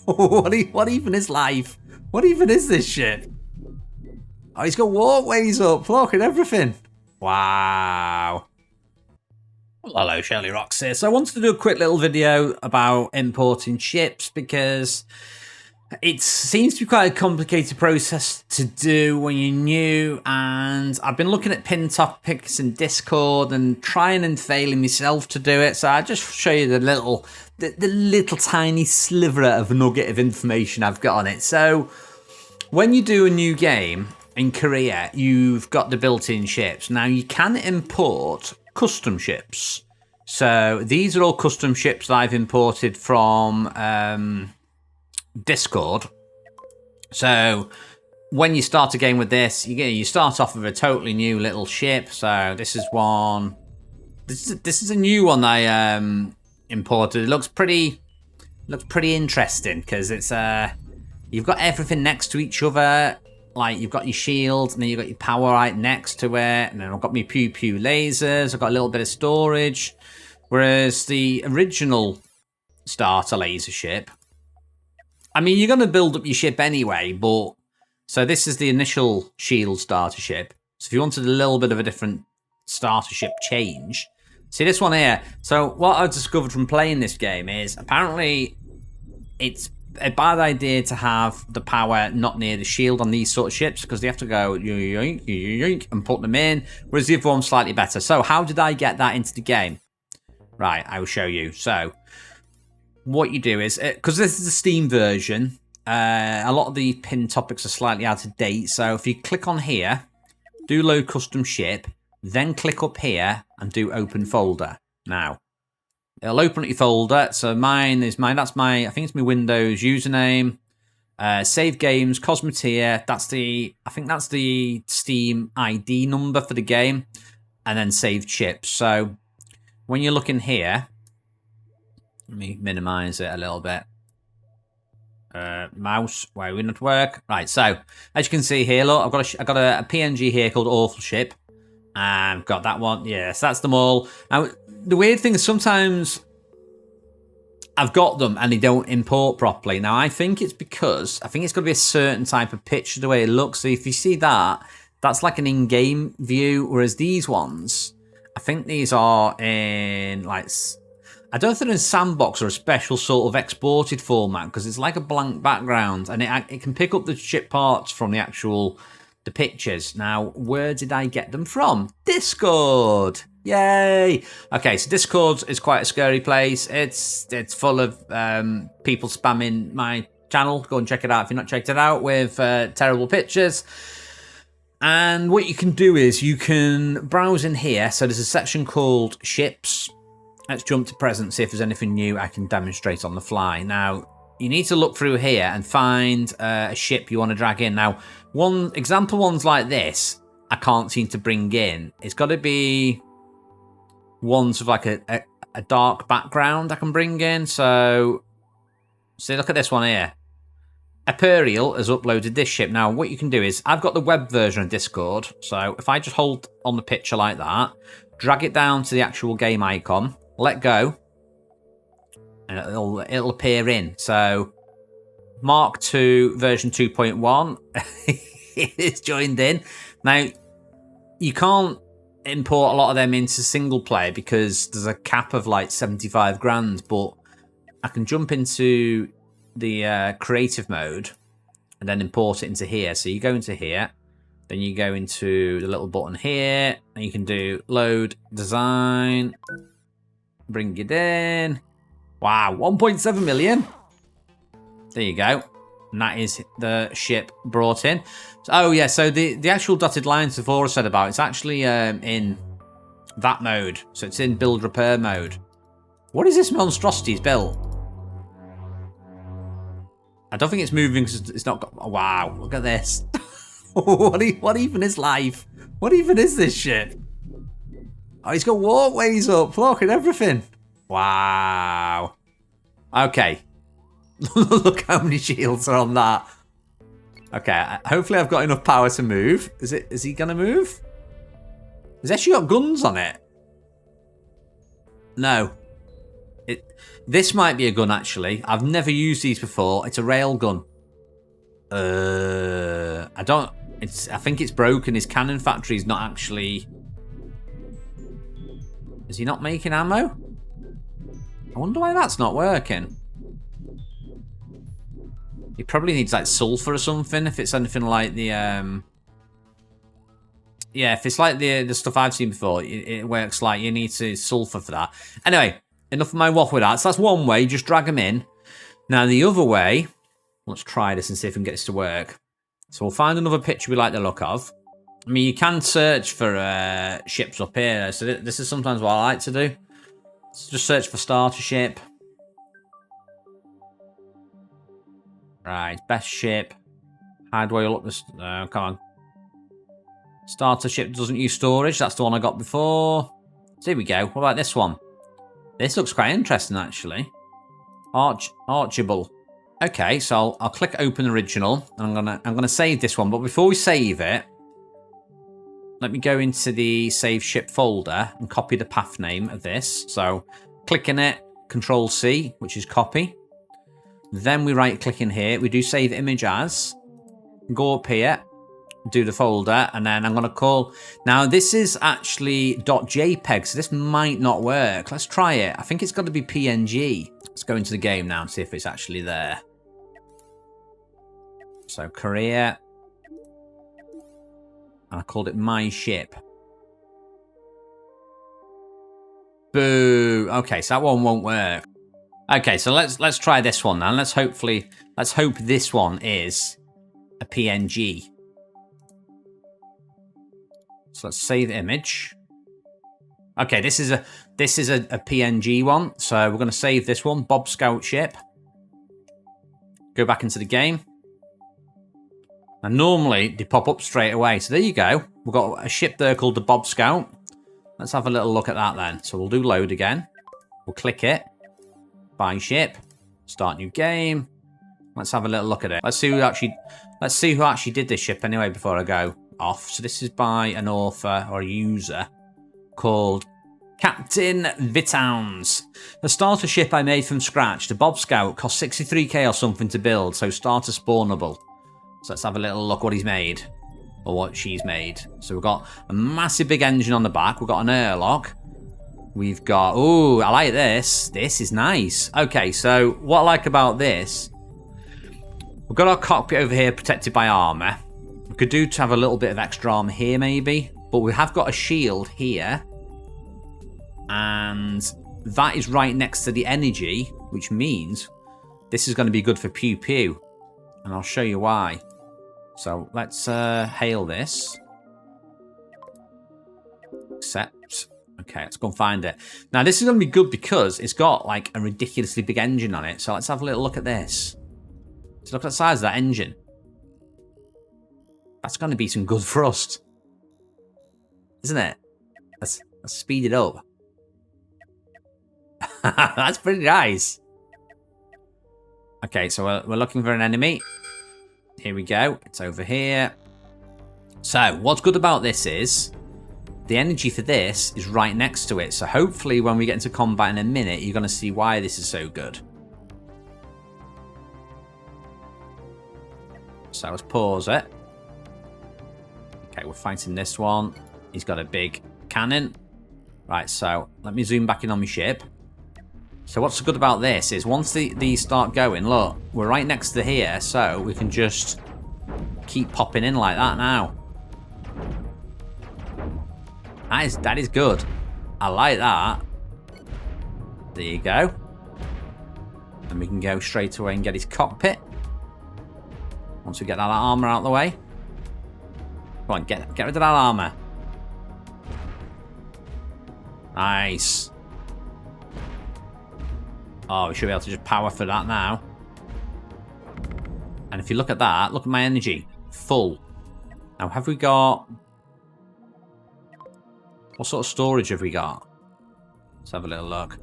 What even is life? What even is this shit? Oh, he's got walkways up, look, and everything. Wow. Well, hello, shirlierox here. So I wanted to do a quick little video about importing ships because it seems to be quite a complicated process to do when you're new, and I've been looking at pin topics in Discord and trying and failing myself to do it. So I'll just show you the little tiny sliver of nugget of information I've got on it. So when you do a new game in Korea, you've got the built-in ships. Now you can import custom ships. So these are all custom ships that I've imported from Discord. So when you start a game with this, you start off with a totally new little ship. So this is one. This is a new one I imported. It looks pretty interesting because it's you've got everything next to each other. Like you've got your shield, and then you've got your power right next to it, and then I've got my pew pew lasers. I've got a little bit of storage, whereas the original starter laser ship, I mean, you're going to build up your ship anyway, but so this is the initial shield starter ship. So if you wanted a little bit of a different starter ship change, see this one here. So what I've discovered from playing this game is apparently it's a bad idea to have the power not near the shield on these sort of ships because they have to go yoink, yoink, and put them in, whereas the other one's slightly better. So how did I get that into the game? Right, I will show you. So what you do is, because this is the Steam version, a lot of the pin topics are slightly out of date. So if you click on here, do load custom ship, then click up here and do open folder. Now, it'll open up your folder. So that's my, I think it's my Windows username. Save games, Cosmoteer. I think that's the Steam ID number for the game. And then save chips. So when you look in here, let me minimize it a little bit. Mouse, why will not work? Right, so as you can see here, look, I've got a PNG here called Awful Ship. I've got that one. Yes, that's them all. Now, the weird thing is sometimes I've got them and they don't import properly. Now, I think it's because it's got to be a certain type of picture the way it looks. So if you see that, that's like an in-game view, whereas these ones, I think these are in like, I don't think they're in sandbox or a special sort of exported format because it's like a blank background and it can pick up the ship parts from the pictures. Now, where did I get them from? Discord. Yay. Okay, so Discord is quite a scary place. It's full of people spamming my channel. Go and check it out if you've not checked it out, with terrible pictures. And what you can do is you can browse in here. So there's a section called ships. Let's jump to present, see if there's anything new I can demonstrate on the fly. Now, you need to look through here and find a ship you want to drag in. Now, example ones like this, I can't seem to bring in. It's got to be ones with like a dark background I can bring in. So, see, look at this one here. Aperial has uploaded this ship. Now, what you can do is, I've got the web version of Discord. So, if I just hold on the picture like that, drag it down to the actual game icon, let go, and it'll appear in. So Mark II version 2.1 is joined in. Now, you can't import a lot of them into single player because there's a cap of like 75 grand, but I can jump into the creative mode and then import it into here. So you go into here, then you go into the little button here, and you can do load design, bring it in. Wow, 1.7 million. There you go. And that is the ship brought in. So, oh yeah, so the actual dotted lines before I said about, it's actually in that mode. So it's in build repair mode. What is this monstrosity's built? I don't think it's moving because it's not got, oh, wow, look at this. What even is life? What even is this shit? Oh, he's got walkways up, look, and everything. Wow. Okay. Look how many shields are on that. Okay, hopefully I've got enough power to move. Is he gonna move? He's actually got guns on it. No. This might be a gun, actually. I've never used these before. It's a rail gun. I don't... I think it's broken. His cannon factory is not actually... Is he not making ammo? I wonder why that's not working. He probably needs, like, sulfur or something, if it's anything like the... Yeah, if it's like the stuff I've seen before, it works like you need to sulfur for that. Anyway, enough of my waffle with that. So that's one way, just drag them in. Now, the other way... Let's try this and see if we can get this to work. So we'll find another picture we like the look of. I mean, you can search for ships up here. So this is sometimes what I like to do. So just search for starter ship. Right, best ship. How do I look this? Come on. Starter ship doesn't use storage. That's the one I got before. So here we go. What about this one? This looks quite interesting, actually. Archable. Okay, so I'll click open original, and I'm gonna save this one. But before we save it, let me go into the save ship folder and copy the path name of this. So clicking it, Control C, which is copy. Then we right click in here. We do save image as. Go up here, do the folder, and then I'm gonna call. Now this is actually .jpeg, so this might not work. Let's try it. I think it's got to be PNG. Let's go into the game now and see if it's actually there. So Korea. And I called it my ship. Boo. Okay, so that one won't work. Okay, so let's try this one now. Let's hope this one is a PNG. So let's save the image. Okay, this is a PNG one. So we're going to save this one, Bob Scout ship. Go back into the game. And normally they pop up straight away. So there you go. We've got a ship there called the Bob Scout. Let's have a little look at that then. So we'll do load again. We'll click it. Buy ship. Start new game. Let's have a little look at it. Let's see who actually did this ship anyway before I go off. So this is by an author or a user called Captain Vitowns. The starter ship I made from scratch. The Bob Scout cost 63k or something to build, so starter spawnable. So let's have a little look what he's made. Or what she's made. So we've got a massive big engine on the back. We've got an airlock. We've got... Ooh, I like this. This is nice. Okay, so what I like about this... We've got our cockpit over here protected by armour. We could do to have a little bit of extra armour here maybe. But we have got a shield here. And that is right next to the energy. Which means this is going to be good for pew pew. And I'll show you why. So let's hail this. Accept. Okay, let's go and find it. Now this is going to be good because it's got like a ridiculously big engine on it. So let's have a little look at this. So look at the size of that engine. That's going to be some good thrust. Isn't it? Let's speed it up. That's pretty nice. Okay, so we're looking for an enemy. Here we go. It's over here. So what's good about this is the energy for this is right next to it. So hopefully when we get into combat in a minute, you're going to see why this is so good. So let's pause it. Okay, we're fighting this one. He's got a big cannon. Right, so let me zoom back in on my ship. So what's good about this is once these start going, look, we're right next to here, so we can just keep popping in like that now. That is good. I like that. There you go. And we can go straight away and get his cockpit. Once we get that armor out of the way. Come on, get rid of that armor. Nice. Oh, we should be able to just power for that now. And if you look at that, look at my energy. Full. Now, have we got... What sort of storage have we got? Let's have a little look.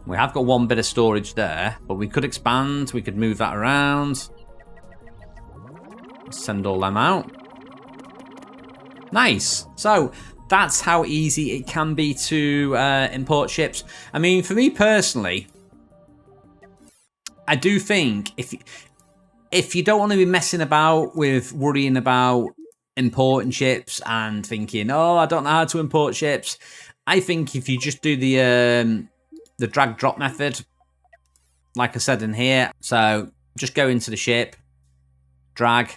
We have got one bit of storage there, but we could expand. We could move that around. Let's send all them out. Nice. So, that's how easy it can be to import ships. I mean, for me personally, I do think if you don't want to be messing about with worrying about importing ships and thinking, oh, I don't know how to import ships, I think if you just do the drag drop method, like I said in here, so just go into the ship, drag,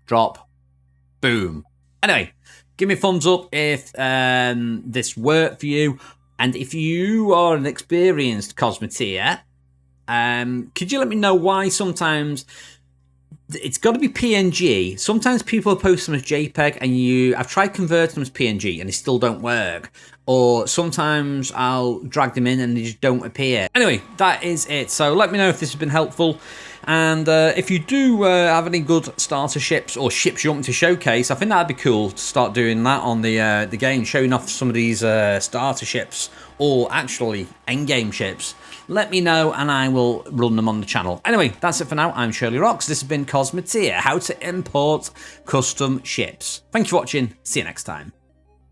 drop, boom. Anyway, give me a thumbs up if this worked for you. And if you are an experienced Cosmoteer, could you let me know why sometimes it's got to be PNG? Sometimes people post them as JPEG and I've tried converting them as PNG and they still don't work. Or sometimes I'll drag them in and they just don't appear. Anyway, that is it. So let me know if this has been helpful. And if you do have any good starter ships or ships you want me to showcase, I think that'd be cool to start doing that on the game, showing off some of these starter ships or actually endgame ships. Let me know and I will run them on the channel. Anyway, that's it for now. I'm shirlierox. This has been Cosmoteer, how to import custom ships. Thank you for watching. See you next time.